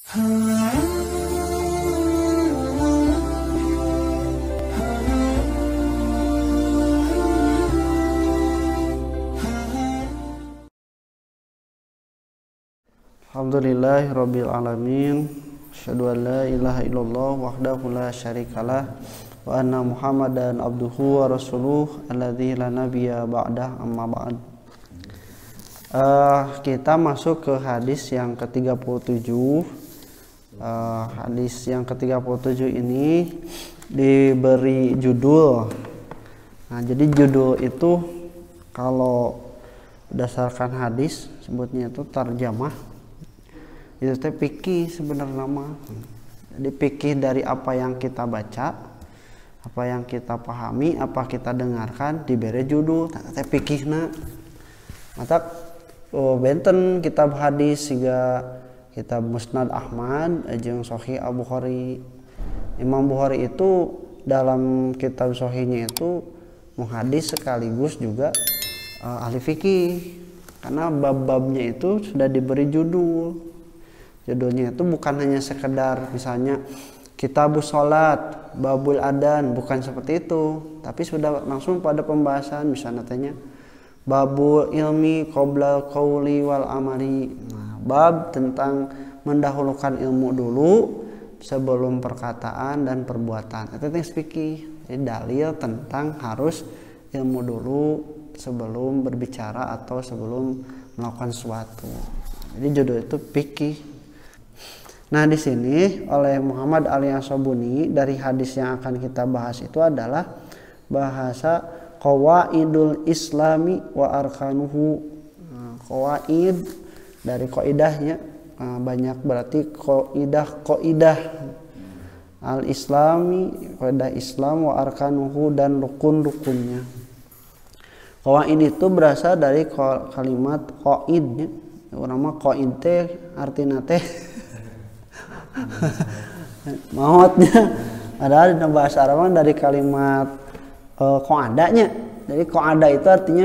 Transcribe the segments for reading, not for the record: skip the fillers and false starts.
Alhamdulillahirabbil alamin. Asyhadu an la ilaha illallah wahdahu la syarikalah wa anna Muhammadan abduhu wa rasuluh alladzi la nabiyya ba'dah, amma ba'd. Kita masuk ke hadis yang ke-37. Hadis yang ke-37 ini diberi judul. Nah, jadi judul itu kalau berdasarkan hadis sebutnya itu tarjamah. Itu teh fikih sebenarnya nama. Jadi fikih dari apa yang kita baca, apa yang kita pahami, apa kita dengarkan diberi judul teh fikihna. Mata benten kitab hadis siga kitab Musnad Ahmad jeung Sahih Al-Bukhari. Imam Bukhari itu dalam kitab sahihnya itu muhadis sekaligus juga ahli fikih. Karena bab-babnya itu sudah diberi judul. Judulnya itu bukan hanya sekedar misalnya kitabus sholat, babul adan, bukan seperti itu, tapi sudah langsung pada pembahasan misalnya tanya babul ilmi qoblal qauli wal amali. Nah, bab tentang mendahulukan ilmu dulu sebelum perkataan dan perbuatan. Itu yang fikih. Jadi dalil tentang harus ilmu dulu sebelum berbicara atau sebelum melakukan sesuatu. Jadi judul itu fikih. Nah, di sini oleh Muhammad Ali As-Sabuni dari hadis yang akan kita bahas itu adalah bahasa qawaidul islami wa arkanuhu. Qawaid dari qaidahnya banyak, berarti qaidah al-islami, qaidah Islam, wa arkanuhu, dan rukun-rukunnya. Qawaid itu berasal dari kalimat qaid. Urang mah qaid teh artina teh mautnya, padahal di bahasa Arab dari kalimat qa'adanya. Jadi qa'ada itu artinya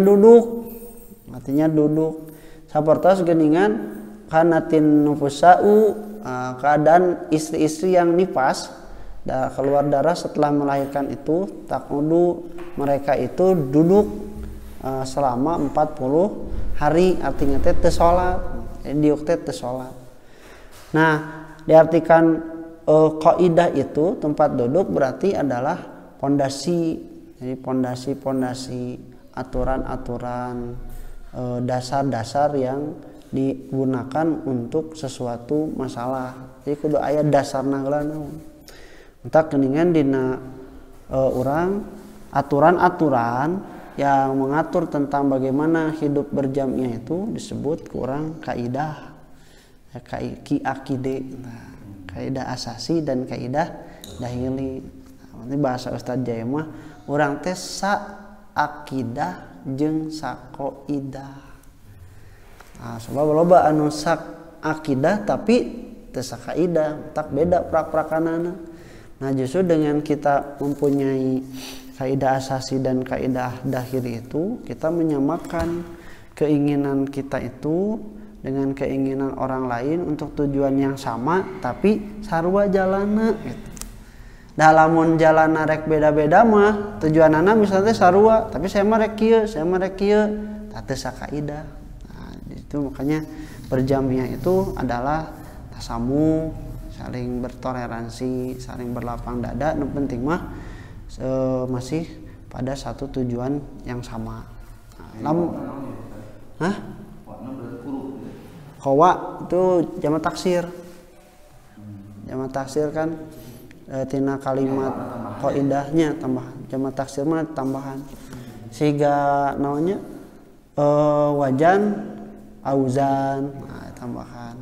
duduk, sapertos geuningan kanatin nufusau, keadaan istri-istri yang nifas keluar darah setelah melahirkan itu, taqudu, mereka itu duduk selama 40 hari, artinya teh teu salat. Jadi diuk teh teu salat. Nah, diartikan kaidah itu tempat duduk berarti adalah pondasi. Jadi pondasi aturan-aturan, dasar-dasar yang digunakan untuk sesuatu masalah. Jadi kudu aya dasarna heula naon. Entak geuningan dina urang aturan-aturan yang mengatur tentang bagaimana hidup berjamnya itu disebut kurang kaidah. Akide, kaidah asasi dan kaidah dahili. Ini bahasa Ustadz Jaya mah urang teh sa akidah jeung sa qaidah. Nah, sebab loba anu sa akidah tapi teu sa kaidah, tak beda prak-prakanana. Nah, justru dengan kita mempunyai kaidah asasi dan kaidah dahili itu, kita menyamakan keinginan kita itu dengan keinginan orang lain untuk tujuan yang sama, tapi sarua jalanna gitu. Dalamun jalanna rek beda-beda mah tujuanana misalnya sarua, tapi saya mah rek kieu, teu sakaidah. Nah, itu makanya berjamiah itu adalah tasamu, saling bertoleransi, saling berlapang dada. Nu penting mah masih pada satu tujuan yang sama. Qawa itu jamak taksir. Jamak taksir kan tina kalimat qaidahnya tambahan. Jamak taksir mah tambahan. Sehingga namanya wajan, auzan, nah, tambahan.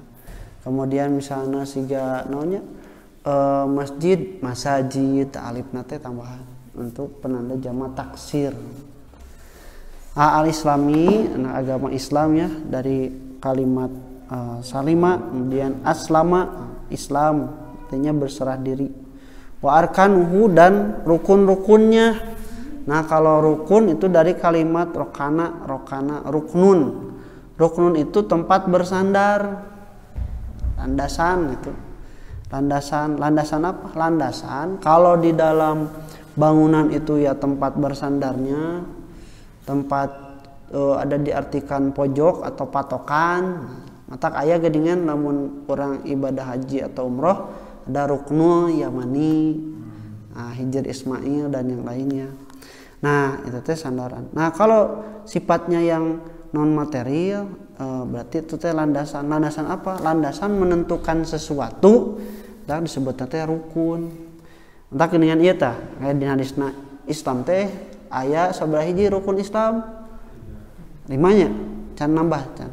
Kemudian misalnya sehingga namanya masjid, masajid, alif nate tambahan untuk penanda jamak taksir. Al-Islami, agama Islam ya, dari kalimat salima, kemudian aslama, Islam, artinya berserah diri. Wa arkanuhu, dan rukun-rukunnya. Nah, kalau rukun itu dari kalimat rokana, ruknun. Ruknun itu tempat bersandar, landasan itu. Landasan apa? Landasan kalau di dalam bangunan itu ya tempat bersandarnya, tempat ada diartikan pojok atau patokan. Matak aya geuningan namun orang ibadah haji atau umroh ada ruknul yamani, hijr Ismail dan yang lainnya. Nah itu teh sandaran. Nah kalau sifatnya yang non material berarti itu teh landasan. Landasan apa? Landasan menentukan sesuatu. Dah disebut teh rukun. Entah geuningan ieu tah kayak di hadisna Islam teh aya sabaraha hiji rukun Islam? 5 nya. Can nambah can.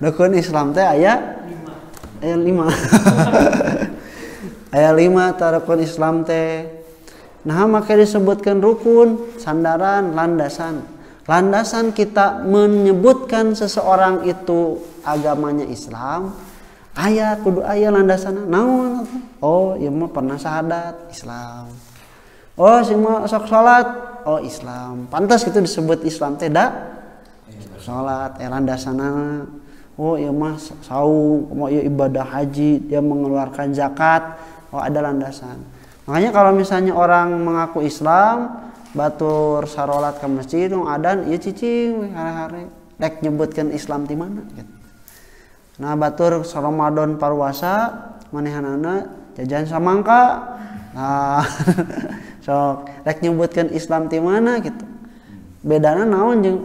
Rukun Islam teh aya 5. Aya 5 ta rukun Islam teh. Nah maka disebutkan rukun, sandaran, landasan. Landasan kita menyebutkan seseorang itu agamanya Islam, aya kudu aya landasana. Naon? Oh, ieu mah pernah syahadat Islam. Oh, si mah sok salat, oh Islam. Pantas gitu disebut Islam teh da salat landasana. Oh, ieu mah saum, mau ieu ibadah haji, dia mengeluarkan zakat. Oh, ada landasan. Makanya kalau misalnya orang mengaku Islam, batur sarolat ke masjid, adan, ieu cicing hari-hari. Rek nyebutkan Islam di mana gitu. Nah batur Ramadan parwasa manehanana jajan samangka. Nah sok rek nyebutkan Islam di mana gitu. Bedana naon jeung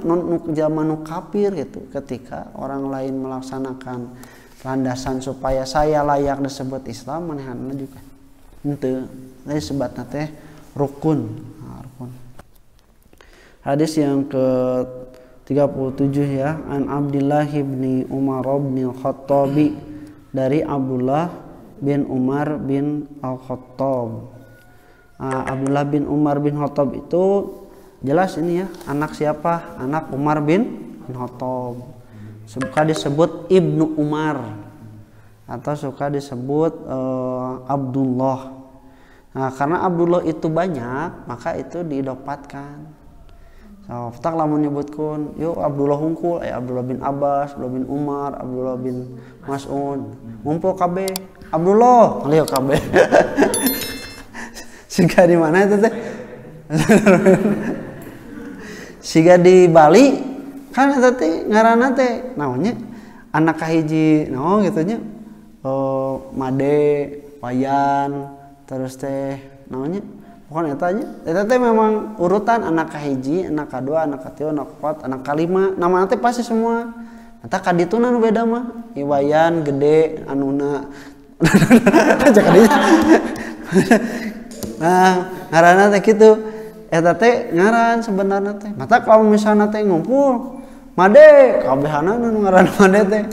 zaman nu kafir gitu. Ketika orang lain melaksanakan landasan supaya saya layak disebut Islam, manehanana juga henteu. Jadi sebatna teh rukun. Nah, rukun. Hadis yang ke 37 ya, an Abdullah bin Umar bin Al-Khattab, dari Abdullah bin Umar bin Al-Khattab. Abdullah bin Umar bin Khattab itu jelas ini ya, anak siapa? Anak Umar bin Khattab. Suka disebut Ibnu Umar atau suka disebut Abdullah. Nah, karena Abdullah itu banyak, maka itu didapatkan. Tak lamun nyebutkeun, yuk Abdullah hungkul, Abdullah bin Abbas, Abdullah bin Umar, Abdullah bin Mas'ud, ngumpul KB, Abdullah, lihat KB. Siga di mana itu teh? Siga di Bali, kan eta teh ngaranna teh naonnya? Anak kahiji, naon gitu nya. Made, Wayan, terus teh naonnya? Pokoknya eta teh memang urutan anak kahiji, anak kadua, anak katilu, anak kaopat, anak kalima. Nama teh pasti semua. Eta kadituna nu beda mah. Iwayan gede anuna. Nah, ngaranna teh kitu. Eta teh ngaran sebenarnya teh. Mata kalau misalnya teh ngumpul, Made, kabehana nu ngaranna Made teh.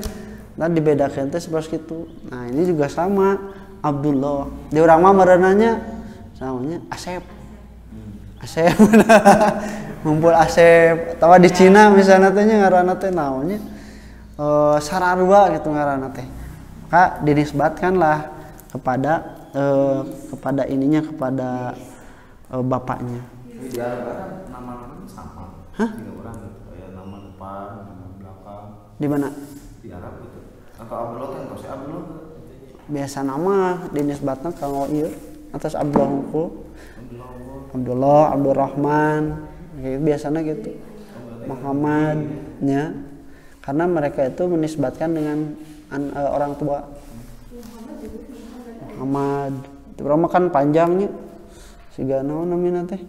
Nah dibedakeun teh seperti kitu. Nah, ini juga sama Abdullah. Di urang mah merenanya namanya Asep. Ngumpul Asep. Tawa di Cina misalnya teh ngaranna teh naonnya Sararua gitu ngaranna teh. Maka dinisbatkanlah kepada ininya, kepada bapaknya. Di Arab nama-nama sama. Hah? 3 orang gitu. Kayak nama depan, nama belakang. Di mana? Di Arab gitu. Atau Abdullah teh atau si Abdullah. Biasa nama dinisbatna kalau ieu atas Abdullah hungkul. Abdullah, Abdurrahman, kayak biasanya gitu. Muhammadnya, karena mereka itu menisbatkan dengan orang tua. Muhammad, itu berapa kan panjangnya? Siga naon namina teh?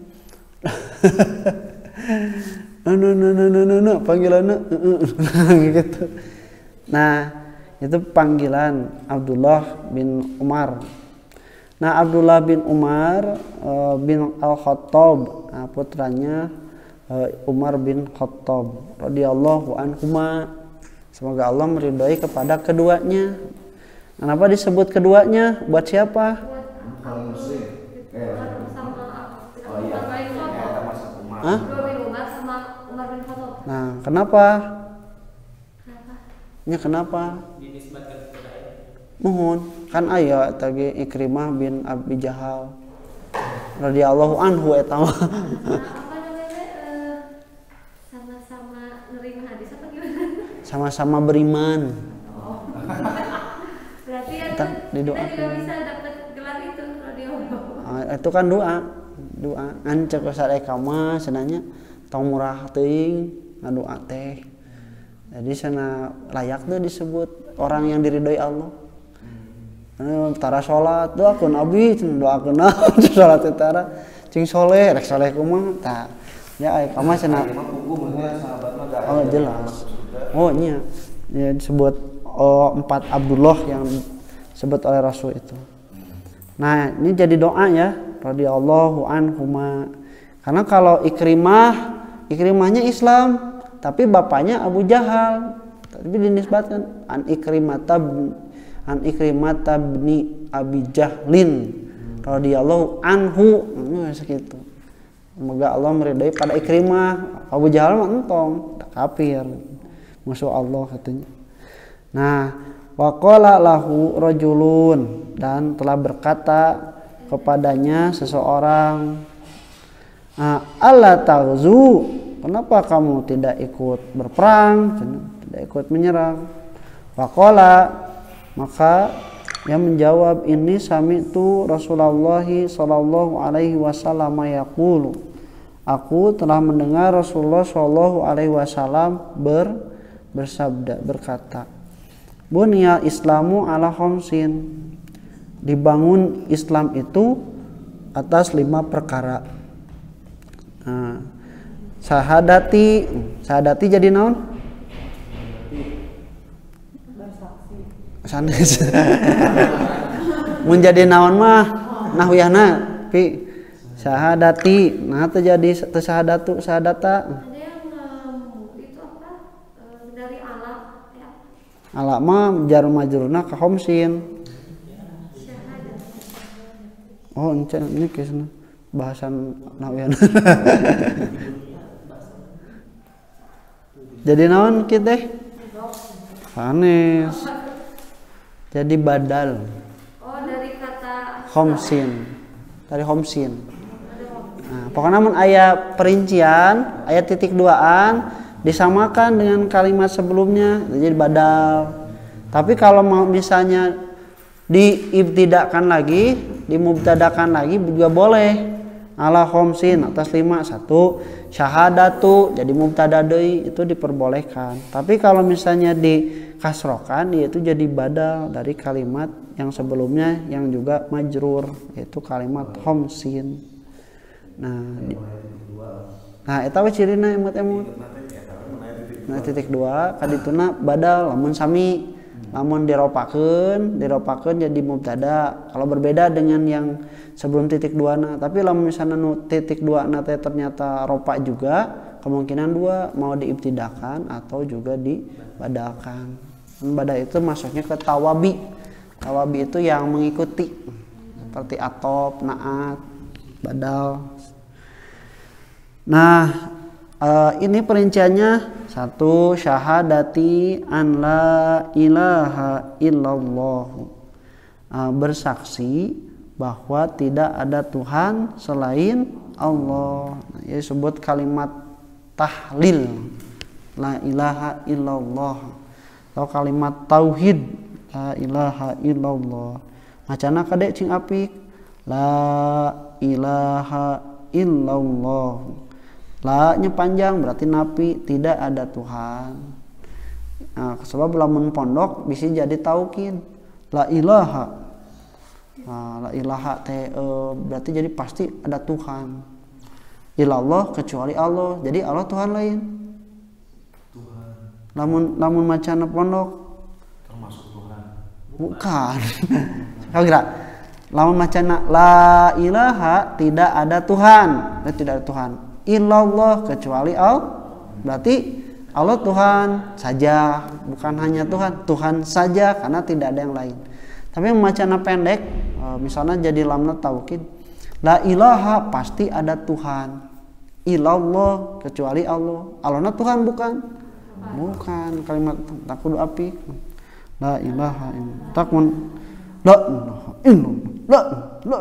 Panggilanna gitu. Nah, itu panggilan Abdullah bin Umar. Nah, Abdullah bin Umar bin Al-Khattab, putranya Umar bin Khattab radhiyallahu anhuma. Semoga Allah meridhai kepada keduanya. Kenapa disebut keduanya? Buat siapa? Hah? Nah, kenapa? Kenapa? Mohon kan aya tadi Ikrimah bin Abi Jahal radhiyallahu anhu eta mah. Sama-sama nerima hadis apa gimana? Sama-sama beriman. Berarti ya Kita kita didoakan. juga bisa dapat gelar itu radio. Itu kan doa cek sadaya kama sebenarnya tong murah teuing ngadoa teh. Jadi sana layak tuh disebut orang yang diridhoi Allah. Tara salat doakeun abi doakeun salat tara cing soleh rek soleh kumaha tah ya aya kama cenah. Oh jelas. Oh nya ya disebut empat Abdullah yang disebut oleh Rasul itu. Nah, ini jadi doa ya radhiyallahu anhuma. Karena kalau Ikrimahnya Islam, tapi bapaknya Abu Jahal. Tapi dinisbatkan an Ikrimata bin Abi Jahlin radhiyallahu anhu. Segitu. Semoga Allah meridai pada Ikrimah. Abu Jahal mah entong, kafir. Musuh Allah katanya. Nah, waqala lahu rajulun, dan telah berkata kepadanya seseorang, alla taghzu, kenapa kamu tidak ikut berperang, tidak ikut menyerang? Waqala, maka dia menjawab, ini sami'tu Rasulullah sallallahu alaihi wasallam yaqulu, aku telah mendengar Rasulullah sallallahu alaihi wasallam bersabda, berkata, Bunyal Islamu ala khamsin, dibangun Islam itu atas 5 perkara. Sahadati jadi naon? Sanes. Mun jadi naon mah nahwiyahna pi sahadati, nah teu jadi teu sahadatu sahadata. Ada yang itu apa? Dari alat ya. Ala mah jar majrurna ka khamsin. Oh, ini kisah bahasan nawian. Jadi naon kita? Sanes. Jadi badal. Oh, dari kata Khamsin. Dari khamsin. Nah, pokoknya mun aya perincian, aya titik duaan disamakan dengan kalimat sebelumnya jadi badal. Tapi kalau mau misalnya diibtidakan lagi, dimubtadakan lagi juga boleh. Ala khamsin atas 5, 1 syahadatu jadi mubtada deui itu diperbolehkan. Tapi kalau misalnya dikasrokan dia itu jadi badal dari kalimat yang sebelumnya yang juga majrur, yaitu kalimat khamsin. Nah eta we cirina emut-emut. Nah titik 2 kadituna badal lamun sami, lamun diropakeun jadi mubtada kalau berbeda dengan yang sebelum titik 2 na. Tapi lamun misalnya titik 2 na ternyata ropa juga, kemungkinan 2 mau diibtidakan atau juga dibadalkan. Badal itu masuknya ke tawabi. Tawabi itu yang mengikuti seperti atop, naat, badal. Nah, ini perinciannya 1 syahadati an la ilaha illallah, bersaksi bahwa tidak ada Tuhan selain Allah. Ya, disebut kalimat tahlil la ilaha illallah atau kalimat tauhid la ilaha illallah. Macana kade cing apik la ilaha illallah. La nya panjang berarti napi tidak ada Tuhan. Nah, sebab lamun pondok bisa jadi taukin la ilaha. Nah, la ilaha teh berarti jadi pasti ada Tuhan. Ilallah kecuali Allah. Jadi Allah Tuhan lain. Tuhan. Lamun macana pondok termasuk Tuhan. Bukan. Kau kira lamun macana la ilaha tidak ada Tuhan. Tidak ada Tuhan. Illallah kecuali Allah, berarti Allah Tuhan saja, bukan hanya Tuhan saja karena tidak ada yang lain. Tapi macana pendek, misalnya jadi lamna taukid, la ilaha pasti ada Tuhan, illallah kecuali Allah. Allahna Tuhan bukan kalimat takudu api, la ilaha illallah takmun la ilaha illallah la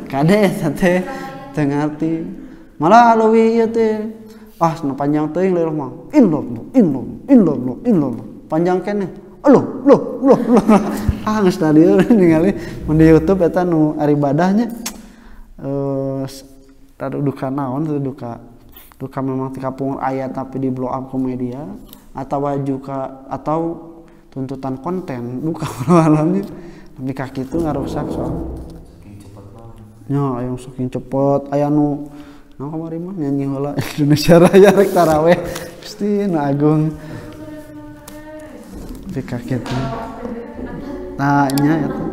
kade teh tengarti. Malah leuwih ieu teh nu panjang teuing leuwih mah illallah panjang keneh loh geus tadi ningali mun di YouTube eta nu ari ibadahnya duka naon duka memang tika pungur ayat tapi di blow up ke media atau tuntutan konten duka alamnya tapi kaki itu ngarusak soal nya aya saking cepet aya nu kamari mah nyanyi heula Indonesia Raya rek taraweh pasti nu agung tapi kaki itu nya eta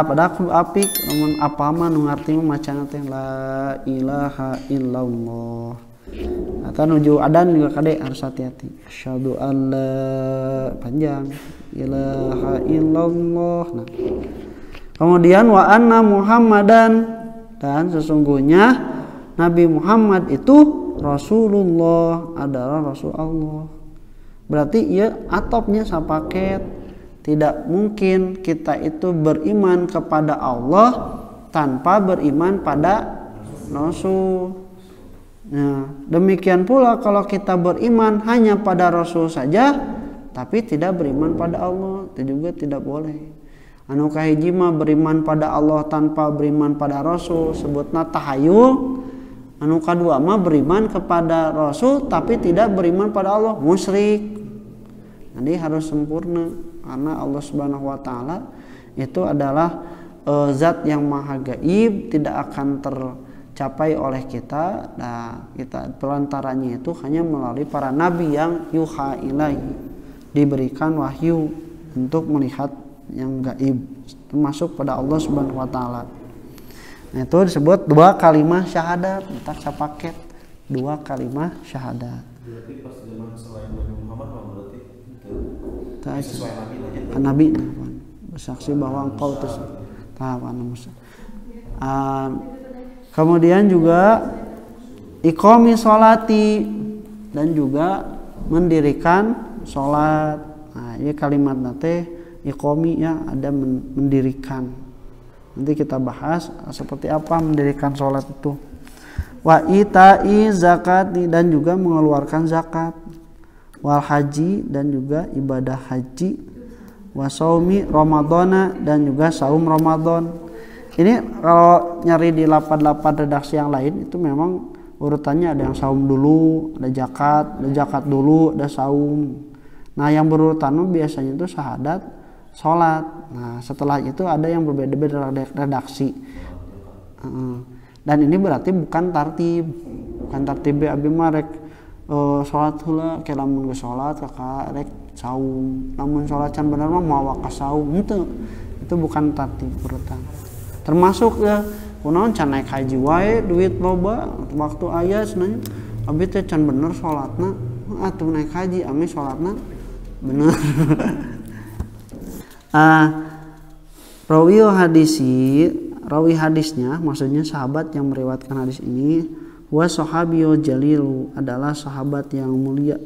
padahal aku apik lamun apa mah nu ngarti mah macana teh la ilaha illallah atau nuju adan juga kade harus hati-hati asyhadu alla panjang ilaha illallah. Nah kemudian wa anna muhammadan dan sesungguhnya Nabi Muhammad itu Rasulullah adalah Rasul Allah. Berarti ya atopnya sapaket. Tidak mungkin kita itu beriman kepada Allah tanpa beriman pada Rasul. Nah, demikian pula kalau kita beriman hanya pada Rasul saja, tapi tidak beriman pada Allah, itu juga tidak boleh. Anu kahiji mah beriman pada Allah tanpa beriman pada Rasul, sebutna tahayul. Anu kadua mah beriman kepada Rasul tapi tidak beriman pada Allah, musyrik. Jadi harus sempurna. Karena Allah Subhanahu wa taala itu adalah zat yang maha gaib, tidak akan tercapai oleh kita. Nah, kita pelantarannya itu hanya melalui para nabi yang yuha ilaihi, diberikan wahyu untuk melihat yang gaib, termasuk pada Allah Subhanahu wa taala. Nah, itu disebut dua kalimah syahadat, tak sapaket dua kalimah syahadat. Berarti pas zaman selain Nabi Muhammad berarti sesuai Nabi bersaksi bahwa engkau itu kemudian juga iqami sholati dan juga mendirikan sholat. Nah, ini kalimat nate iqami ya ada mendirikan. Nanti kita bahas seperti apa mendirikan sholat itu. Wa ita'i zakati dan juga mengeluarkan zakat. Wal haji dan juga ibadah haji, wasaumi Ramadana dan juga saum Ramadan. Ini kalau nyari di lapan-lapan redaksi yang lain itu memang urutannya ada yang saum dulu, ada zakat dulu, ada saum. Nah yang berurutan biasanya itu syahadat, sholat. Nah setelah itu ada yang berbeda-beda redaksi. Dan ini berarti bukan tartib abi marek. Sholat hula ke lamun geus sholat kakak rek saum, namun sholat can bener mah mawa ka saum itu bukan tartib urutan. Termasuk ya kunaon can naik haji wae duit loba waktu aya cenah abi teh can bener sholatna atuh naik haji ame sholatna bener. Rawi hadisnya maksudnya sahabat yang meriwayatkan hadis ini wa sahabiyul jalilu adalah sahabat yang mulia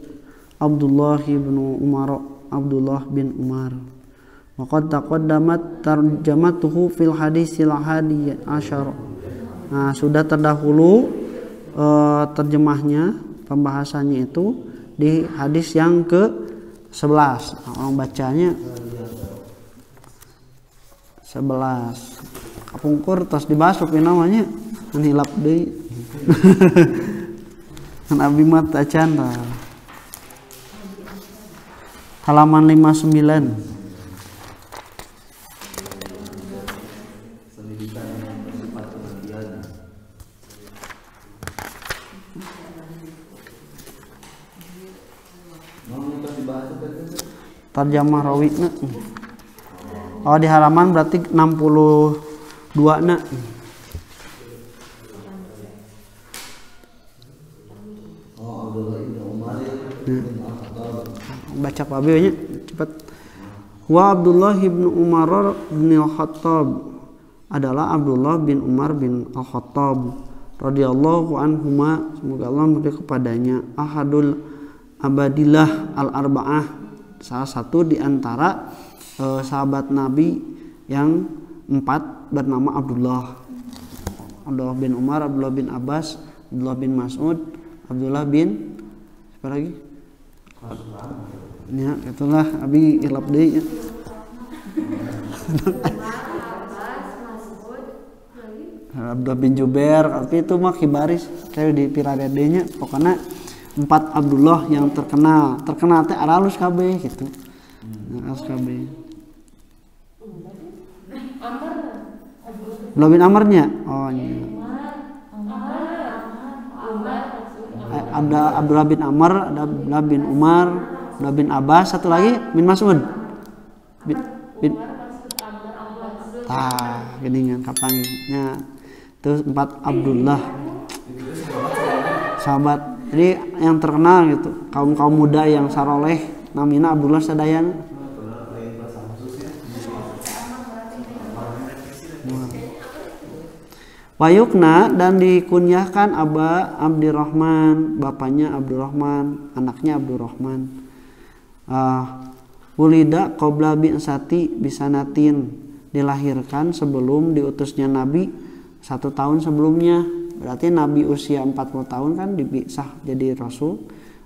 Abdullah bin Umar. Wa qad taqaddamat tarjamatuhu fil hadisil hadi asyar. Nah, sudah terdahulu terjemahnya pembahasannya itu di hadis yang ke-11. Orang bacanya 11. Kapungkur terus dibahas tapi namanya hilap deui. Nabi mata canda halaman 59. Tarjamah rawina. Oh di halaman berarti 62 na. Baca pabinya cepat. Wa Abdullah bin Umar bin Al-Khattab adalah Abdullah bin Umar bin Al-Khattab radhiyallahu anhuma, semoga Allah meridai kepadanya, ahadul abadillah al-arba'ah, salah satu di antara sahabat Nabi yang 4 bernama Abdullah bin Umar, Abdullah bin Abbas, Abdullah bin Mas'ud, Abdullah bin siapa lagi? Ya, itulah abi ilap deui nya. Abdullah bin Jubair, tapi itu mah kibaris kayak di piradenya. Pokoknya 4 Abdullah yang terkenal teh aralus kabeh gitu. Aralus kabeh. Abdullah bin Amarnya. Oh iya. Ada Abdullah bin Amr, ada Abdullah bin Umar, Abdullah bin Abbas, satu lagi bin Mas'ud. Bin geningan kapanginya. Terus 4 Abdullah. Sahabat. Jadi yang terkenal gitu, kaum muda yang saroleh namina Abdullah sadayana. Wayukna dan dikunyahkan Aba Abdurrahman, bapaknya Abdurrahman, anaknya Abdurrahman. Ulida qabla bi'sati bisanatin, dilahirkan sebelum diutusnya Nabi 1 tahun sebelumnya. Berarti Nabi usia 40 tahun kan dipisah jadi Rasul.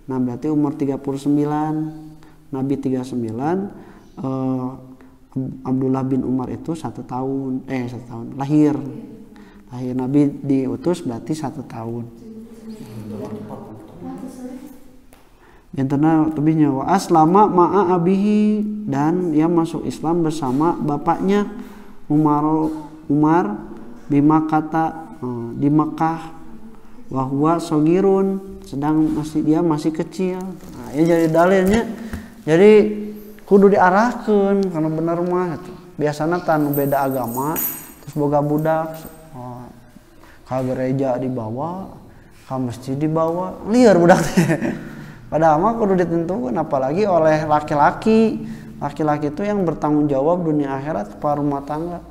Nah berarti umur 39, Nabi 39, Abdullah bin Umar itu 1 tahun lahir Nabi diutus berarti 1 tahun. Bentana lebihnya wa aslama ma'a abihi, dan ia masuk Islam bersama bapaknya Umar bimakata di Mekah, wahwa sogirun, sedang dia masih kecil. Nah, ini jadi dalilnya. Jadi kudu diarahkan karena bener mah gitu. Biasanya tan beda agama terus boga budak ka gereja dibawa, ka masjid dibawa, liar budak teh. Padahal mah kudu ditentukan, apalagi oleh laki-laki. Laki-laki itu yang bertanggung jawab dunia akhirat kepada rumah tangga.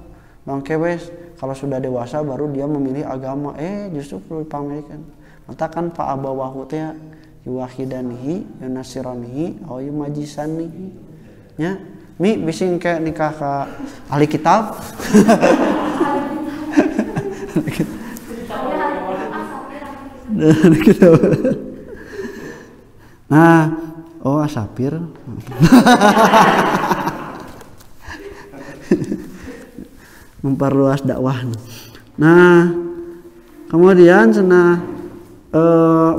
Bangke wes kalau sudah dewasa baru dia memilih agama, justru perlu dipamerkan. Mata kan Pak abawahu teh yuwahidanihi, yunasiranihi, aw yumajisanihi. Nya, mi bising ke nikah ka ahli kitab. Nah, asapir. Memperluas dakwah. Nah, kemudian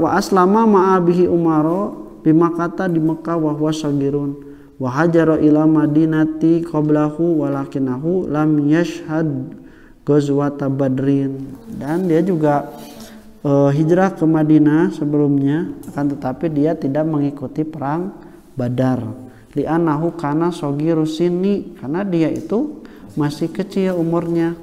wa aslama ma'abihi Umaro bimakata di Mekah wa huwa sagirun wa hajara ila madinati qablahu walakinahu lam yashhad ghazwata badrin, dan dia juga hijrah ke Madinah sebelumnya, akan tetapi dia tidak mengikuti perang Badar. Li'annahu kana sagirus sinni, karena dia itu masih kecil umurnya.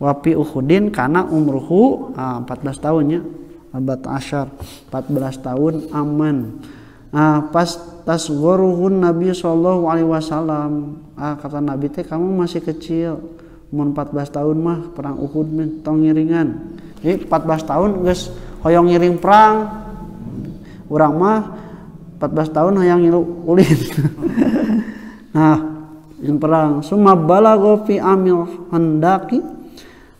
Wapi Uhudin karena umruhu 14 tahunnya, abad asyar 14 tahun aman. Pas tasghoruhun Nabi sallallahu alaihi wasallam, kata Nabi teh kamu masih kecil, umur 14 tahun mah perang Uhud tong ngiringan. Jadi 14 tahun geus hoyong ngiring perang. Urang mah 14 tahun hoyong ngilu ulin. Nah, in perang summa balagha fi amil handaqi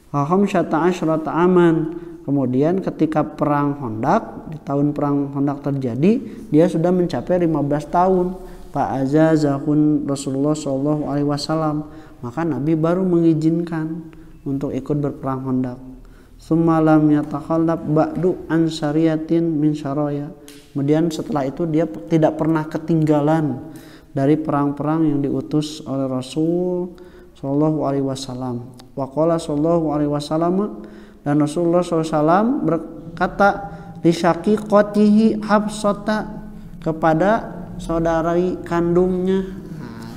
khamsata asyrata aman. Kemudian ketika perang Hondak, di tahun perang Hondak terjadi, dia sudah mencapai 15 tahun. Fa'azazahun Rasulullah sallallahu alaihi wasallam, maka Nabi baru mengizinkan untuk ikut berperang Hondak. Summa lam yatakhallab ba'du an syariyatin min syaraya. Kemudian setelah itu dia tidak pernah ketinggalan dari perang-perang yang diutus oleh Rasul sallallahu alaihi wasallam. Wa qala sallallahu alaihi wasallam, dan Rasulullah SAW berkata li syaqiqatihi Habsata, kepada saudari kandungnya.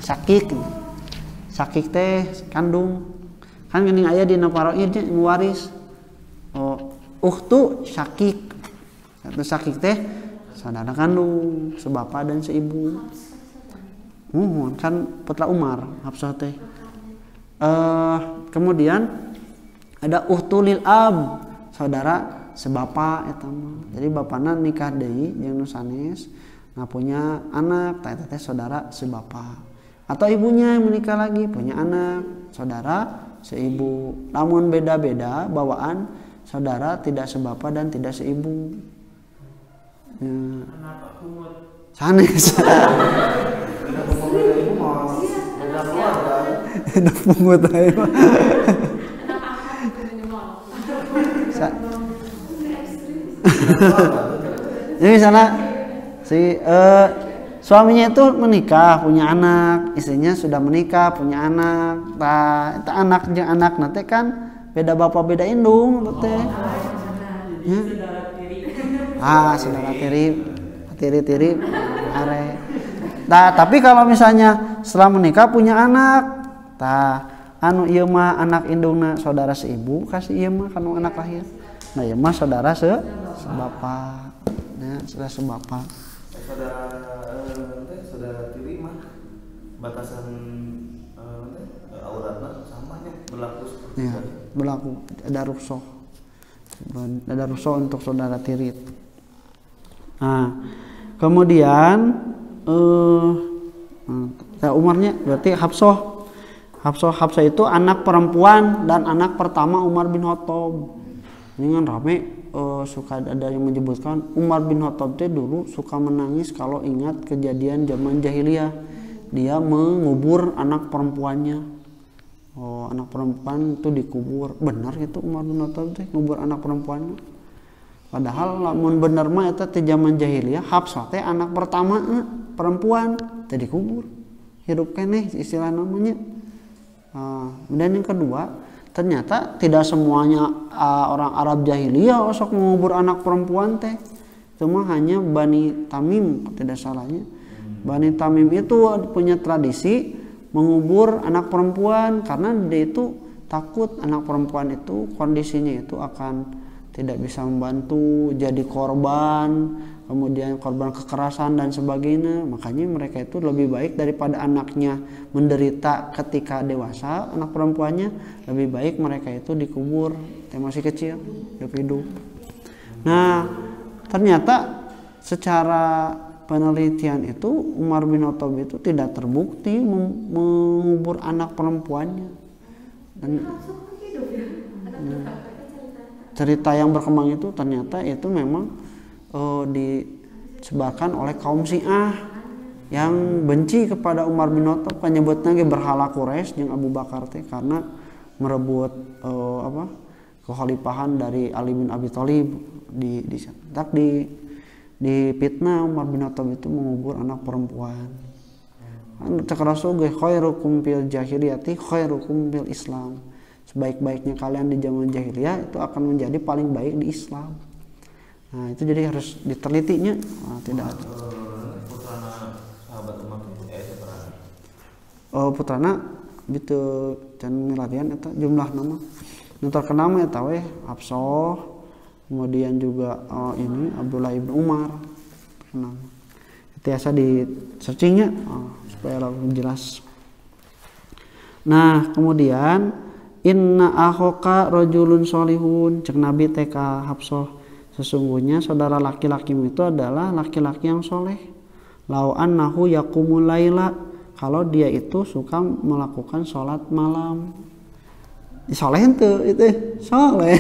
Syakik teh kandung. Kan geuning aya dina faraid waris. Ukhtu syakik. Atau syakik teh saudara kandung, sebapa dan seibu. Kan putra Umar, Habsah teh. Kemudian ada uhtulil ab, saudara sebapa eta mah. Jadi bapana nikah deui jeung nu sanes, nah punya anak, eta teh saudara sebapa. Atau ibunya yang menikah lagi punya anak, saudara seibu. Namun beda-beda bawaan, saudara tidak sebapa dan tidak seibu. Ya. sanes. Beda pembeda ibu mah beda keluarga. Beda pungut aja mah. Anak angkat gitu nyemal. Jadi misalnya si suaminya itu menikah punya anak, istrinya sudah menikah punya anak. Nah, itu anak jeung anak nanti kan beda bapak beda indung teh. Ya. Saudara tiri are. Nah, tapi kalau misalnya setelah menikah punya anak, anu ieu mah anak indungna saudara seibu, kasih ieu mah kanu anak lahir. Nah, ieu mah saudara sebapak. Ya, saudara sebapak. Saudara tiri mah batasan auratna samanya berlaku seperti Ya, berlaku ada rukhsah untuk saudara tiri. Nah, kemudian Umarnya berarti Hafsah itu anak perempuan dan anak pertama Umar bin Khattab. Ini kan rame suka ada yang menyebutkan Umar bin Khattab itu dulu suka menangis kalau ingat kejadian zaman jahiliyah. Dia mengubur anak perempuannya. Anak perempuan itu dikubur. Benar gitu Umar bin Khattab itu ngubur anak perempuannya. Padahal lamun bener mah eta teh zaman jahiliyah Hafsah teh anak pertama perempuan teh dikubur. Hidup keneh istilah namanya. Dan yang kedua, ternyata tidak semuanya orang Arab jahiliyah sok mengubur anak perempuan teh. Cuma hanya Bani Tamim tidak salahnya. Bani Tamim itu punya tradisi mengubur anak perempuan karena dia itu takut anak perempuan itu kondisinya itu akan tidak bisa membantu, jadi korban, kemudian korban kekerasan dan sebagainya. Makanya mereka itu lebih baik daripada anaknya menderita ketika dewasa, anak perempuannya lebih baik mereka itu dikubur masih kecil, hidup. Nah, ternyata secara penelitian itu Umar bin Khattab itu tidak terbukti mengubur anak perempuannya. Dan cerita yang berkembang itu ternyata itu memang disebarkan oleh kaum Syiah yang benci kepada Umar bin Khattab, penyebutnya berhala Quraisy jeung Abu Bakar teh karena merebut kekhalifahan dari Ali bin Abi Thalib di fitnah Umar bin Khattab itu mengubur anak perempuan. Cek Rasul ge khairukum fil jahiliyati khairukum fil Islam. Sebaik-baiknya kalian di zaman jahiliyah itu akan menjadi paling baik di Islam. Nah, itu jadi harus ditelitinya. Tidak ada. Putrana sahabat Umar seberapa? Putrana gitu can miladian eta jumlah nama. Nu terkenal mah eta we Hafsah, kemudian juga ini Abdullah ibn Umar terkenal. Biasa di searchingnya supaya lebih jelas. Nah, kemudian inna akhoka rajulun solihun, cek Nabi TK Hafsah, sesungguhnya saudara laki-lakimu itu adalah laki-laki yang soleh. Lau annahu yaqumul laila, kalau dia itu suka melakukan sholat malam. Soleh itu soleh.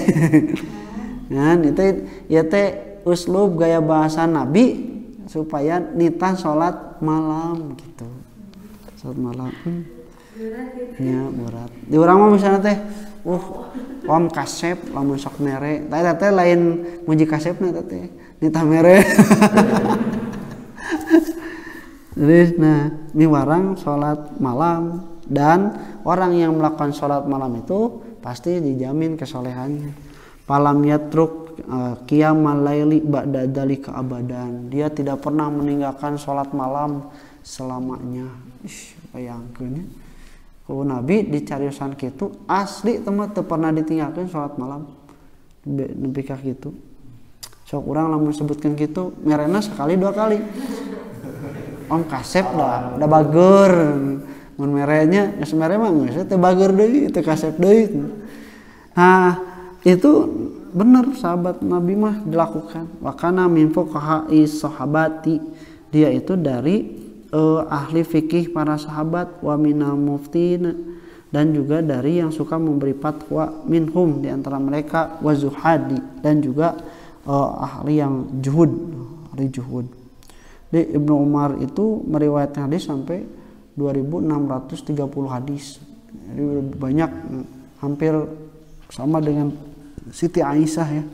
Kan itu ya teh uslub gaya bahasa Nabi supaya nita sholat malam gitu. Sholat malam. Ya berat. Di urang mah misalnya teh om kasep lamun sok mere. Teh lain muji kasepna teh nita mere. Jadi miwarang sholat malam, dan orang yang melakukan sholat malam itu pasti dijamin kesolehannya. Falam yatruk qiyamal laili ba'da dzalika abadan. Dia tidak pernah meninggalkan sholat malam selamanya. Bayangkeun. Kalau Nabi dicariusan kitu asli teman teu pernah ditinggalkan sholat malam. Nepi ka kitu. Sok urang lamun sebutkeun kitu merena sekali dua kali. Om kasep da bager. Mun merenya geus mere mah geus teh bager deui teu kasep deui. Nah, itu benar sahabat Nabi mah dilakukan. Wa kana min fuqaha'i sahabati. Dia itu dari ahli fikih para sahabat, wa minal muftina, dan juga dari yang suka memberi fatwa, minhum di antara mereka, wa zuhadi, dan juga ahli yang ahli juhud. Di Ibnu Umar itu meriwayatkan hadis sampai 2630 hadis. Jadi lebih banyak, hampir sama dengan Siti Aisyah ya.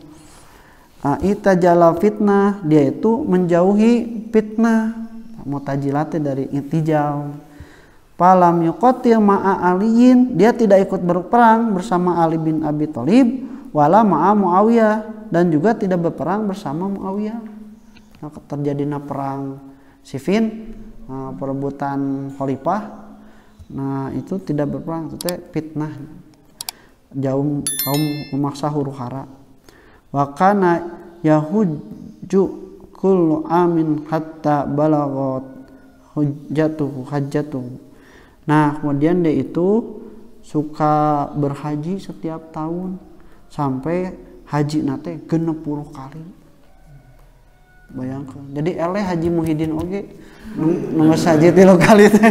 Itajala fitnah, dia itu menjauhi fitnah. Mutajilatnya dari intijal. Falam yuqatil ma'a aliyin, dia tidak ikut berperang bersama Ali bin Abi Thalib, wala ma'a Muawiyah, dan juga tidak berperang bersama Muawiyah. Nah, terjadinya perang Siffin, perebutan khalifah. Nah, itu tidak berperang, itu fitnah. Jauh kaum memaksa huru hara. Wa kana yahujju kullu amin hatta balagot hajjatuhu. Nah, kemudian dia itu suka berhaji setiap tahun sampai haji nate 60 kali. Bayangkan. Jadi eleh Haji Muhyiddin oge nu haji 3 kali teh.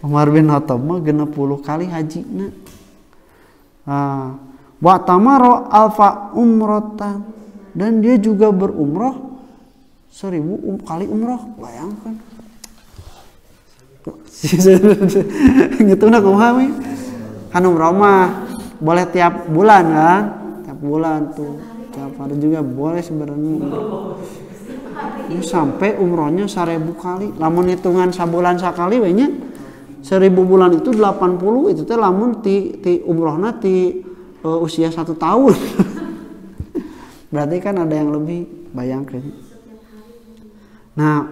Umar bin Khattab mah 60 kali hajina. Wa tamaro alfa umrotan, dan dia juga berumroh 1000 kali umroh. Bayangkan. Gitu na kumaha we? Kan umroh mah boleh tiap bulan kan? Tiap bulan tuh. Tiap hari juga boleh sebenarnya. Sampai umrohnya 1000 kali. Lamun hitungan sabulan sakali we nya 1000 bulan itu 80, itu teh lamun ti umrohna ti usia 1 tahun. Berarti kan ada yang lebih, bayangkan. Nah,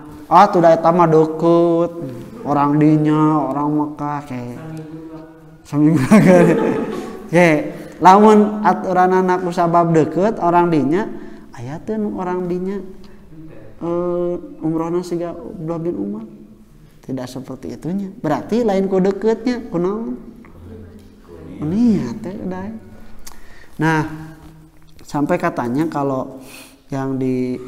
tuh da eta mah deket. Orang dinya, orang Mekah kayak saminggu kayak lamun aturan anak sabab deket orang dinya aya teh orang dinya umrohna siga Abdullah bin Umar. Tidak seperti itunya. Berarti lain ku deketnya, kunaon? Niat teh udah. Nah, sampai katanya kalau yang di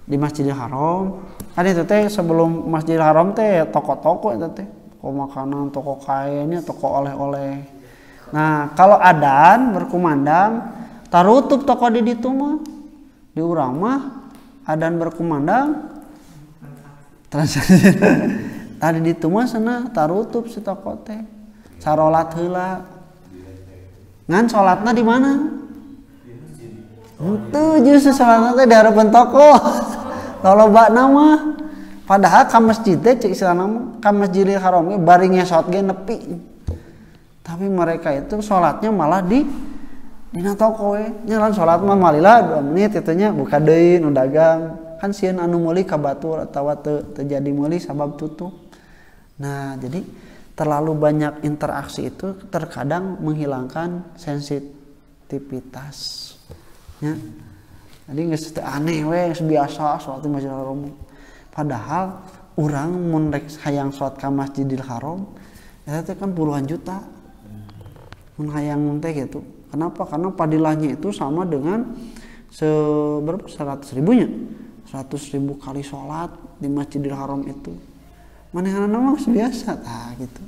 Masjidil Haram, kan itu teh sebelum Masjidil Haram teh toko-toko itu teh, toko makanan, toko kainnya, toko oleh-oleh. Nah, kalau adzan berkumandang, tarutup toko di ditu mah. Di urang mah adzan berkumandang transaksi. Tadi ditu mah cenah tarutup si toko teh. Sarolat heula. Ngan salatna di mana? Henteu justru salatna teh di harapan toko. Lolobana mah. Padahal ka masjid teh cek istilahna mah, ka Masjidil Haram ge baringnya salat ge nepi. Tapi mereka itu sholatnya malah di toko we. Nyaran sholat mah malila 2 menit itunya buka deui nu dagang. Kan sieun anu meuli ka batur atawa teu jadi meuli sabab tutup. Nah, jadi terlalu banyak interaksi itu terkadang menghilangkan sensitivitas. Ya. Jadi geus teu aneh we, geus biasa sholat di Masjidil Haram. Padahal urang mun rek hayang sholat ka Masjidil Haram, eta teh kan puluhan juta. Menghayang teh gitu. Kenapa? Karena padilahnya itu sama dengan 100.000 nya. 100.000 kali sholat di Masjidil Haram itu. Manehna mah biasa tah gitu.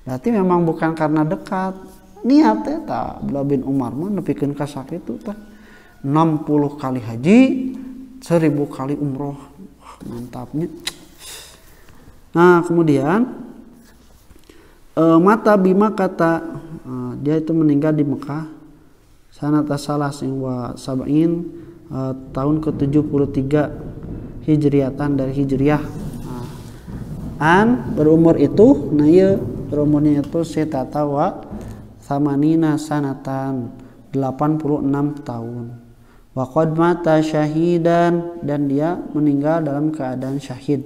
Berarti memang bukan karena dekat. Niat teh tah Abdullah bin Umar mah nepikeun ka sakitu tah. 60 kali haji, 1000 kali umroh. Wah, mantapnya. Nah, kemudian mata bima kata dia itu meninggal di Mekah sanata salasin wa sab'in tahun ke-73 Hijriatan dari Hijriah. Berumur itu berumurnya itu setata wa samanina sanatan 86 tahun. Wa qad mata syahidan, dan dia meninggal dalam keadaan syahid.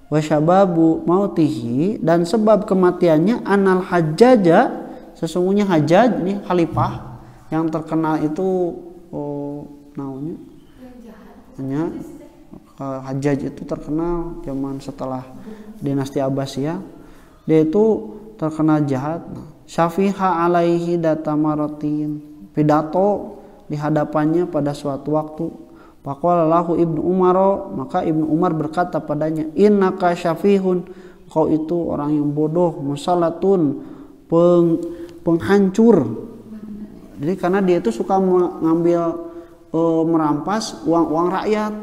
Wa syababu mautihi, dan sebab kematiannya anal hajjaja, sesungguhnya Hajjaj ini khalifah yang terkenal itu namanya Hajjaj itu terkenal zaman setelah dinasti Abbasiyah. Dia itu terkenal jahat. Syafiha alaihi datamaratin, pidato di hadapannya pada suatu waktu. Faqala lahu Ibnu Umar, maka Ibnu Umar berkata padanya, innaka syafihun, kau itu orang yang bodoh, musallatun, penghancur. Jadi karena dia itu suka mengambil merampas uang rakyat.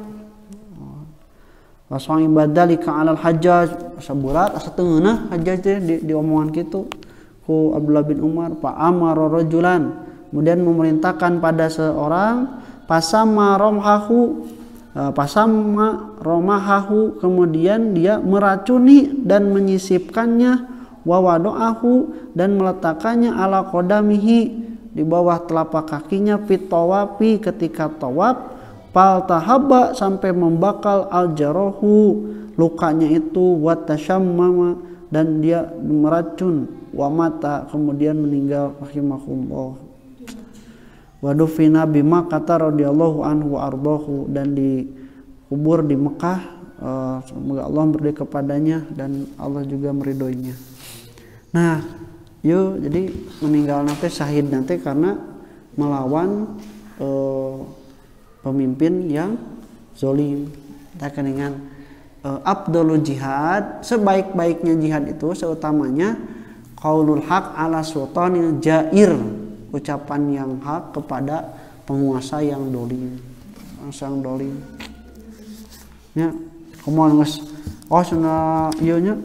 Fasong ibadalika alal hajjaj saburat asa teungeunah hajjaj teh diomongan kitu ku Abdullah bin Umar fa amara rajulan kemudian memerintahkan pada seorang pasama romahahu kemudian dia meracuni dan menyisipkannya wa wadoahu dan meletakkannya ala qadamihi di bawah telapak kakinya fit tawafi ketika tawaf fal tahabba sampai membakal aljarahu lukanya itu wa tashammama dan dia meracun wa mata kemudian meninggal rahimahullah wa dufina bi Makkah radhiyallahu anhu wa ardahu dan dikubur di Mekah semoga Allah berdaya kepadanya dan Allah juga meridhoinya. Nah, yuk jadi meninggal nanti syahid nanti karena melawan pemimpin yang zolim. Kita keningan afdalul jihad, sebaik-baiknya jihad itu seutamanya qaulul haq ala sultanil jair, ucapan yang hak kepada penguasa yang dolim. Yang dolim. Ya, kumaha geus cenah ieu nya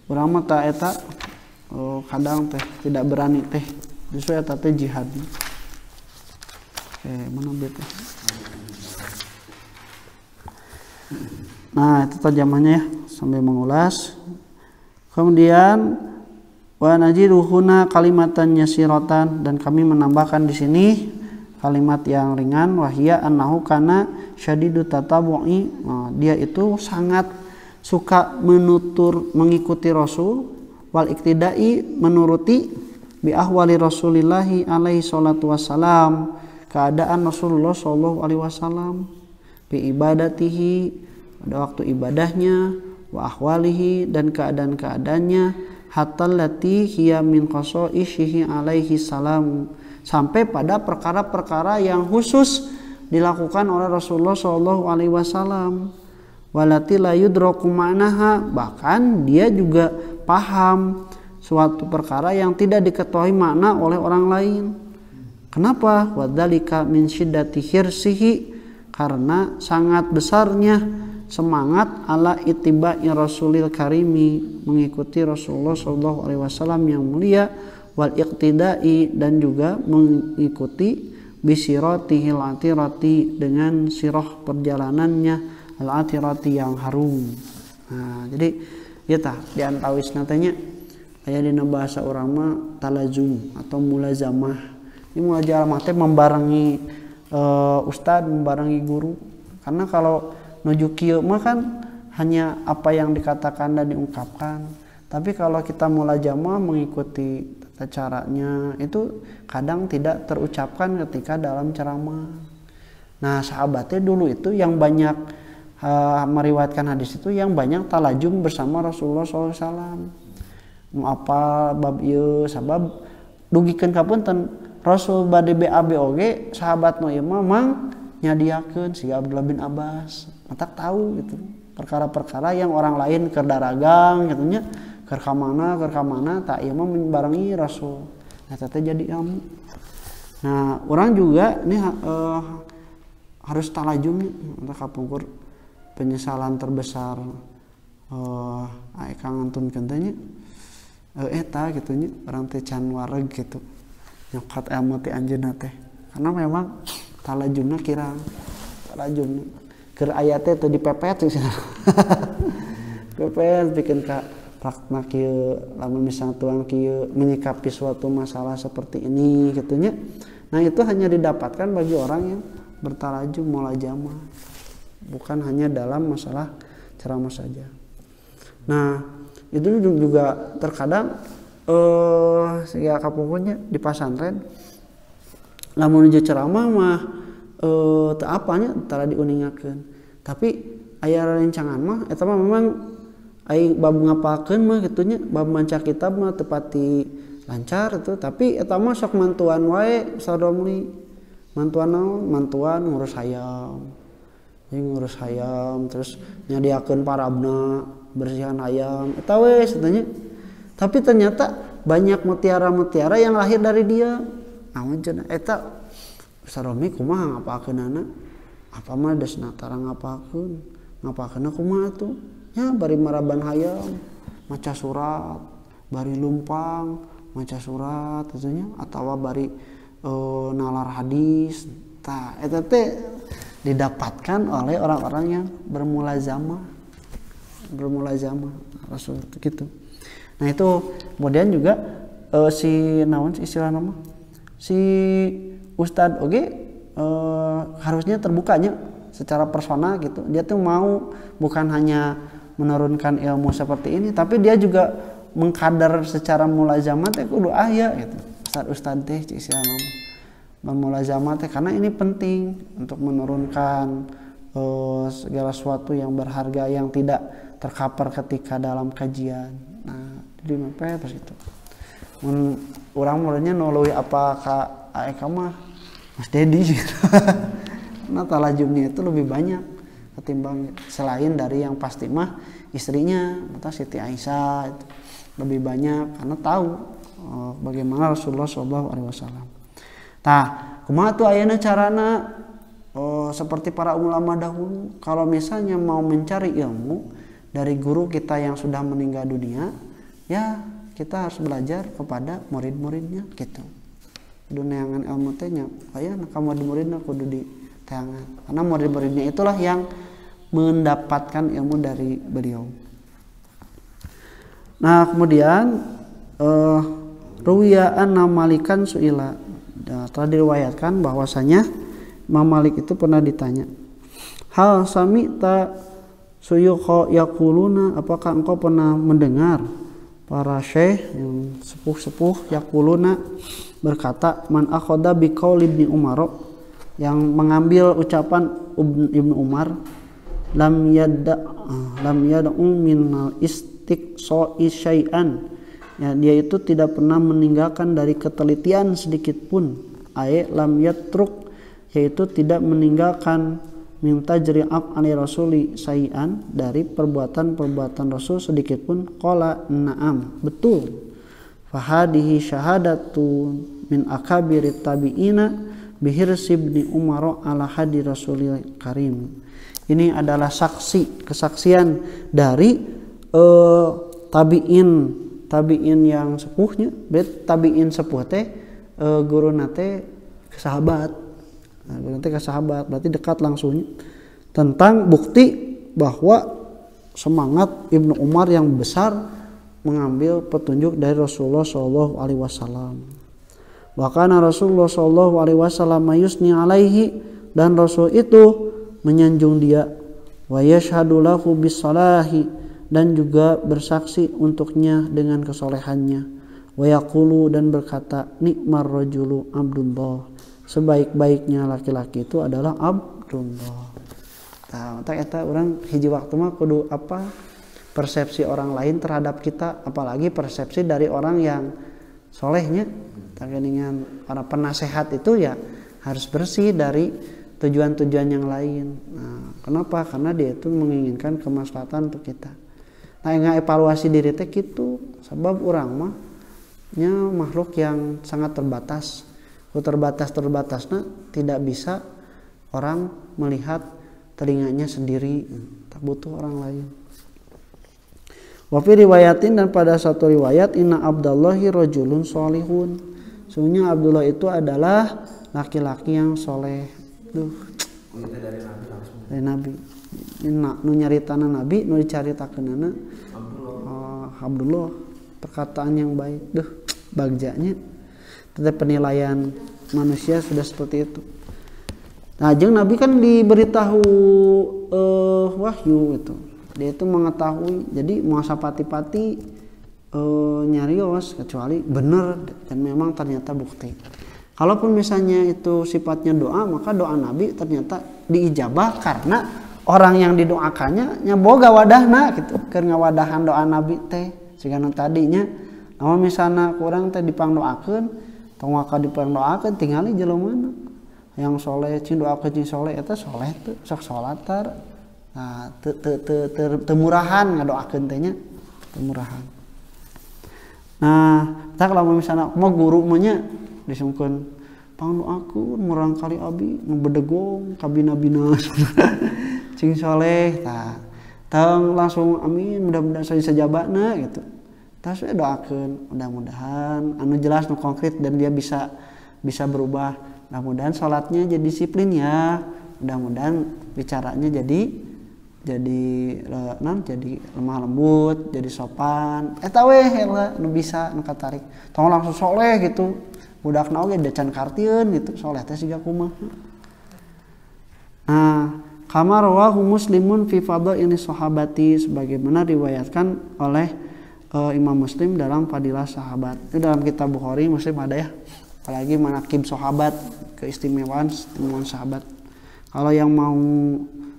urang mah ta eta kadang teh tidak berani teh justru eta teh jihad. Mana bete. Nah, itu terjemahnya ya sambil mengulas. Kemudian wa najiruhuna kalimatan yasiratan dan kami menambahkan di sini kalimat yang ringan wahia annahu kana syadidu tatabu'i. Dia itu sangat suka mengikuti Rasul wal iktidai menuruti bi ahwali Rasulillahi alaihi salatu wassalam keadaan Rasulullah sallallahu alaihi wasallam bi ibadatihi pada waktu ibadahnya wa ahwalihi dan keadaan-keadaannya hatta lati hiya min qasaishihi alaihi salam sampai pada perkara-perkara yang khusus dilakukan oleh Rasulullah sallallahu alaihi wasallam walati la yudraku ma'naha bahkan dia juga paham suatu perkara yang tidak diketahui makna oleh orang lain. Kenapa? Wadzalika min syiddati hirsihi karena sangat besarnya semangat ala ittiba'i rasulil karimi mengikuti Rasulullah sallallahu alaihi wasallam yang mulia wal iqtidai dan juga mengikuti bisiratihil atirati dengan sirah perjalanannya al atirati yang harum. Nah, jadi ya tah diantawis natanya aya dina bahasa urang mah talazum atau mulazamah. Ini mulazamah teh membarengi ustad, membarengi guru. Karena kalau nuju kieu mah kan hanya apa yang dikatakan dan diungkapkan. Tapi kalau kita mulazamah mengikuti tata caranya itu kadang tidak terucapkan ketika dalam ceramah. Nah, sahabatnya dulu itu yang banyak meriwayatkan hadis itu yang banyak talajum bersama Rasulullah SAW. Mau apa bab ieu sabab dugikeun ka punten Rasul bade BAB oge sahabat nu ieu mah mang nyadiakeun si Abdullah bin Abbas. Matak tahu gitu perkara-perkara yang orang lain keur daragang gitu nya keur ka mana tak ieu mah barengi Rasul. Nah teh jadi ilmu. Nah, orang juga nih harus talajum untuk kapungkur penyesalan terbesar kang ngantunkeun teh nya eta kitu nya urang teh can wareg gitu nyokat ilmu teh anjeunna teh karena memang talajumna kirang talajumna keur aya teh teu dipepet sih pepet bikin ka prakna kieu lamun misalnya tuang kieu menyikapi suatu masalah seperti ini gitu nya. Nah, itu hanya didapatkan bagi orang yang bertalajum mulazamah. Bukan hanya dalam masalah ceramah saja. Nah, itu juga terkadang ya kapungkurnya di pesantren lamun nuju ceramah mah teu apanya tara diuningakeun. Tapi aya rencangan mah eta mah memang aing bab ngapalkeun mah kitu nya bab maca kitab mah teu pati lancar itu tapi eta mah sok mantuan wae sadomli. Mantuan naon? Mantuan ngurus hayam. Ngurus hayam terus nyadiakeun parabna bersihan hayam eta we satanya. Tapi ternyata banyak mutiara-mutiara yang lahir dari dia. Namun cenah eta Saromi kumaha ngapalkeunana? Apa mah desna tara ngapalkeun? ngapakeun kumaha tuh ya bari maraban hayam maca surat bari lumpang maca surat atunya atawa bari nalar hadis tah eta teh didapatkan oleh orang-orang yang bermulazamah Rasul gitu. Nah itu kemudian juga si naon istilah nama si ustad harusnya terbukanya secara personal gitu. Dia tuh mau bukan hanya menurunkan ilmu seperti ini, tapi dia juga mengkader secara mulazamah teh kudu aya gitu. Ustad teh istilah nama memulazamah teh karena ini penting untuk menurunkan segala sesuatu yang berharga yang tidak terkapar ketika dalam kajian. Nah, jadi mepet terus itu. Orang mulanya noloi apa ka aeka mah Mas Dedi gitu. Nah, talajumnya itu lebih banyak ketimbang selain dari yang pasti mah istrinya atau Siti Aisyah itu lebih banyak karena tahu bagaimana Rasulullah SAW. Tah, kumaha tuh ayeuna carana seperti para ulama dahulu kalau misalnya mau mencari ilmu dari guru kita yang sudah meninggal dunia, ya kita harus belajar kepada murid-muridnya gitu. Kudu neangan ilmu teh nya, aya ka murid-muridna kudu diteangan. Karena murid-muridnya itulah yang mendapatkan ilmu dari beliau. Nah, kemudian ruwiya anna Malikan suila. Telah diriwayatkan bahwasanya Imam Malik itu pernah ditanya, hal sami'ta suyukha yaquluna, apakah engkau pernah mendengar para syekh yang sepuh-sepuh yaquluna berkata, man akhadha biqaul Ibnu Umar, yang mengambil ucapan Ibnu Umar, lam yad'u min istiqsa'i syai'an, ya, dia itu tidak pernah meninggalkan dari ketelitian sedikit pun, lam yatruk, yaitu tidak meninggalkan minta jeri'ab ali rasuli sayian, dari perbuatan-perbuatan Rasul sedikit pun. Qala na'am, betul. Fahadihi syahadatu min akabirit tabi'ina bihirsi ibni Umar ala hadi Rasulil Karim. Ini adalah kesaksian dari tabi'in yang sepuhnya. Tabi'in sepuh teh guru nate sahabat. Nah, guru nate sahabat berarti dekat langsung tentang bukti bahwa semangat Ibnu Umar yang besar mengambil petunjuk dari Rasulullah Shallallahu Alaihi Wasallam. Bahkan Rasulullah Shallallahu Alaihi Wasallam yusni alaihi, dan Rasul itu menyanjung dia, wa yashhadu lahu bisalahi, dan juga bersaksi untuknya dengan kesolehannya, wa yaqulu, dan berkata, nikmar rajulu Abdullah, sebaik-baiknya laki-laki itu adalah Abdullah. Nah, eta orang hiji waktu mah kudu apa? Persepsi orang lain terhadap kita, apalagi persepsi dari orang yang solehnya. Dengan para penasehat itu ya harus bersih dari tujuan-tujuan yang lain. Nah, kenapa? Karena dia itu menginginkan kemaslahatan untuk kita. Nah, evaluasi diri teh gitu. Sebab orang mah nya makhluk yang sangat terbatas. Terbatasnya tidak bisa orang melihat telinganya sendiri, tak butuh orang lain. Wa fi riwayatin, dan pada satu riwayat, inna Abdallahi rajulun sholihun, sungguhnya Abdullah itu adalah laki-laki yang soleh. Dari Nabi. Nu nyaritana Nabi, nu dicaritakeunana Abdullah, perkataan yang baik. Bagjanya. Tetap penilaian manusia sudah seperti itu. Nah, jeung Nabi kan diberitahu wahyu itu. Dia itu mengetahui, jadi mau sapati-pati nyarios kecuali benar dan memang ternyata bukti. Kalaupun misalnya itu sifatnya doa, maka doa Nabi ternyata diijabah karena orang yang didoakannya nyaboga wadahna gitu, keur ngawadahan doa Nabi teh sigana tadinya. Namun misalnya kurang teh dipangdoakeun, tong waka dipangdoakeun tingali jeleumana yang soleh cing doakeun cing soleh eta soleh teu sok salat tar. Nah, temurahan ngadoakeun teh nya, temurahan. Nah, tak lamun misalnya mau guru mah nya disungkeun pangdoakeun murang kali abi nu bedegong ka bina-bina. cing soleh tah tong langsung amin mudah-mudahan saya sajabana gitu. Tas we doakeun mudah-mudahan anu jelas nu konkret dan dia bisa berubah. Mudah-mudahan salatnya jadi disiplin ya. Mudah-mudahan bicaranya jadi lemah lembut, jadi sopan. Eta we heula nu bisa nu katarik. Tong langsung soleh gitu. Budakna oge decan kartieun gitu. Soleh teh siga kumaha. Nah, kama rawahu Muslimun fi fadhaili sahabati sebagaimana riwayatkan oleh Imam Muslim dalam fadilah sahabat. Itu dalam kitab Bukhari Muslim ada ya. Apalagi manaqib sahabat, keistimewaan sahabat. Kalau yang mau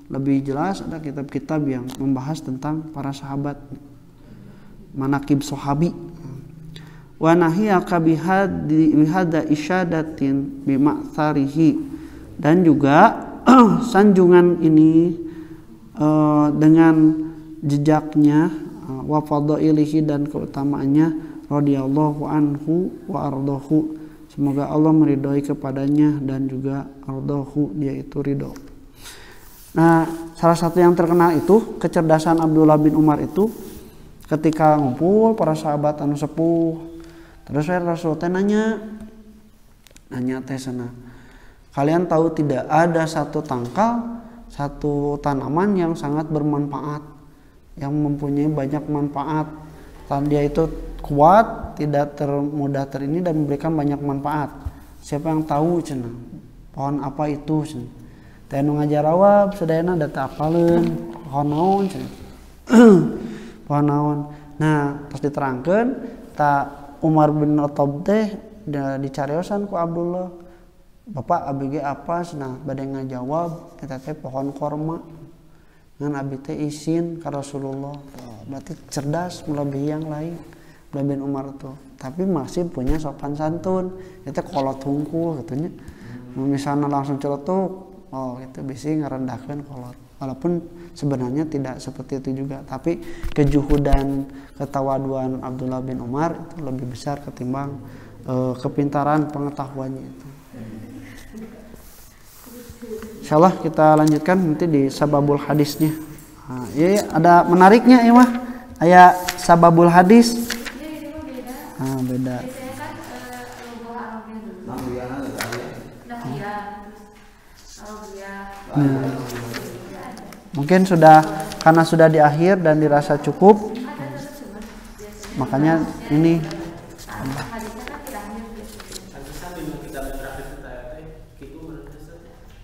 lebih jelas ada kitab-kitab yang membahas tentang para sahabat. Manaqib sahabi. Wa nahiyaka bihadza isyadatin bima'tharihi, dan juga sanjungan ini dengan jejaknya wa fadhailihi dan keutamaannya radhiyallahu anhu wa ardahu, semoga Allah meridhoi kepadanya dan juga ardahu, dia itu ridho. Nah, salah satu yang terkenal itu kecerdasan Abdullah bin Umar itu ketika ngumpul para sahabat anu sepuh, terus Rasul teh nanya teh sana, kalian tahu tidak ada satu tangkal, satu tanaman yang sangat bermanfaat, yang mempunyai banyak manfaat, dan dia itu kuat, tidak mudah terini dan memberikan banyak manfaat. Siapa yang tahu cenah? Pohon apa itu cenah? Teh nu ngajarawab sadayana data apaleun pohon naon cenah. Pohon naon. Nah, terus diterangkeun ta Umar bin Khattab teh dicariosan ku Abdullah. Bapak abg apa cenah? Bade ngajawab eta teh pohon korma. Ngan abi teh izin ka Rasulullah. Berarti cerdas melebihi yang lain. Abdullah bin Umar tuh. Tapi masih punya sopan santun. Itu kolot hungkul katanya. Misalnya langsung celetuk, itu bisa ngerendahkan kolot. Walaupun sebenarnya tidak seperti itu juga. Tapi kejuhudan, ketawaduan Abdullah bin Umar itu lebih besar ketimbang kepintaran pengetahuannya itu. Insyaallah kita lanjutkan nanti di sababul hadisnya. Nah, ya, ada menariknya ya mah. Aya sababul hadis. Beda. Mungkin karena sudah di akhir dan dirasa cukup. Makanya ini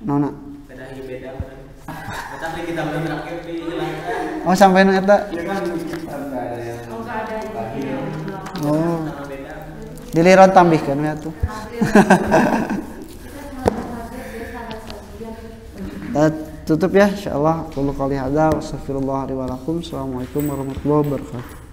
nona. Oh sampai nu eta. Oh. Diliran tambihkeun we atuh. Tutup ya insyaallah. Qul qouli hadza wa astaghfirullah li wa lakum. Assalamualaikum warahmatullahi wabarakatuh.